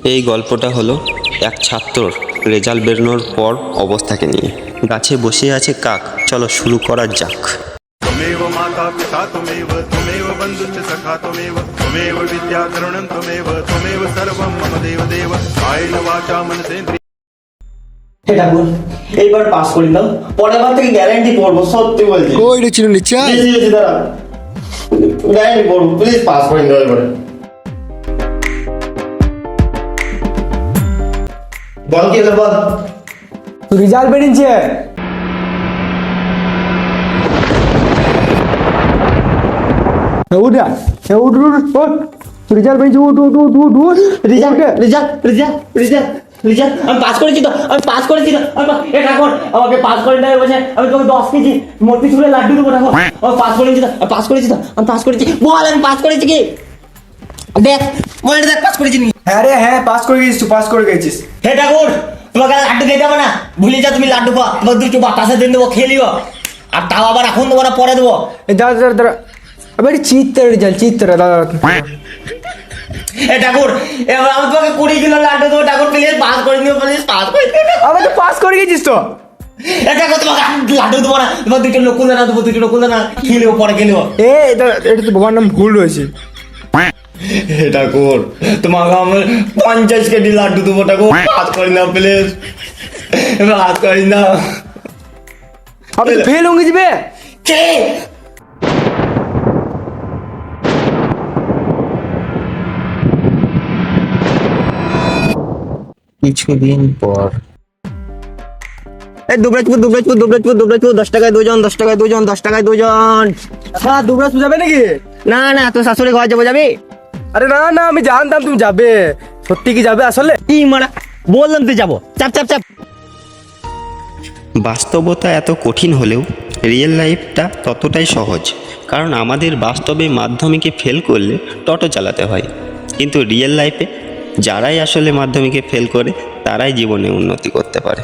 এই গল্পটা হলো এক ছাত্রর রেজাল্ট বেরোনোর পর অবস্থাকে নিয়ে। গাছে বসে আছে কাক, চলো শুরু করা যাক। त्वमेव माता पिता त्वमेव त्वमेव बन्धुश्च सखा त्वमेव त्वमेव विद्या द्रविणं त्वमेव सर्वं मम देव कायेन वाचा मनसेन्द्रिय। ঠাকুর এইবার পাস করে দাও, পরের বার থেকে গ্যারান্টি পড়বো, সত্যি বলছি। কই রে চিনু নিচে আয়। দাঁড়া, গ্যারান্টি পড়বো, প্লিজ পাস করে দাও এবারে। বল কি হলো বল। রেজাল্ট বেরিয়েছে। উঠ রেজাল্ট বেরিয়েছে, উঠ। রেজাল্ট আমি পাস করেছি তো, এ ঠাকুর আমাকে পাস করে দেবে বলছে, আমি তোকে 10 কেজি মোটি চুলে লাড্ডু দেবো ঠাকুর। আমি পাস করেছি তো, আমি পাস করেছি। বল আমি পাস করেছি কি? দেখ বলে দেখ পাস করেছি নি। হ্যাঁ রে হ্যাঁ, পাস করে গেছিস, পাস করে গেছিস। হে ঠাকুর তোমাকে লাড্ডু খেতে হবে না, ভুলে যা তুমি লাড্ডু পা, তোমার দুটো বাতাসে দিন দেবো, খেয়ে নিও। আর তাও আবার এখন দেবো না, পরে দেবো। দাঁড়া আবার চিত্র রেজাল্ট, দাদা। হে ঠাকুর এবার আমি তোমাকে 20 কিলো লাড্ডু দেবো ঠাকুর, প্লিজ পাস করে দিও, প্লিজ পাস করে দিও। আবার তো পাস করে গেছিস তো। এ ঠাকুর তোমাকে লাড্ডু দেবো না, তোমার দুটো নকুল দানা দেবো, খেয়ে নেবো, পরে খেয়ে নেবো। এটা তো বাবার নাম ভুল রয়েছে। হে ঠাকুর তোমাকে আমি 50 কেজি লাড্ডু দেবো ঠাকুর, পাস করে নাও প্লিজ, পাস করে নাও। আপনি ফেল হয়ে যাবে। কে কিছুদিন পর দুবরাজপুর 10 টাকায় দুজন। হ্যাঁ দুবরাজ যাবে নাকি? না তোর শাশুড়ি ঘর যাবো, যাবি? আরে না আমি জানতাম তুমি যাবে। সত্যি কি যাবে আসলে? কি মারা বললাম তুই যাবো, চাপ। বাস্তবতা এত কঠিন হলেও রিয়েল লাইফটা ততটাই সহজ। কারণ আমাদের বাস্তবে মাধ্যমিকে ফেল করলে টোটো চালাতে হয়, কিন্তু রিয়েল লাইফে যারাই আসলে মাধ্যমিকে ফেল করে তারাই জীবনে উন্নতি করতে পারে।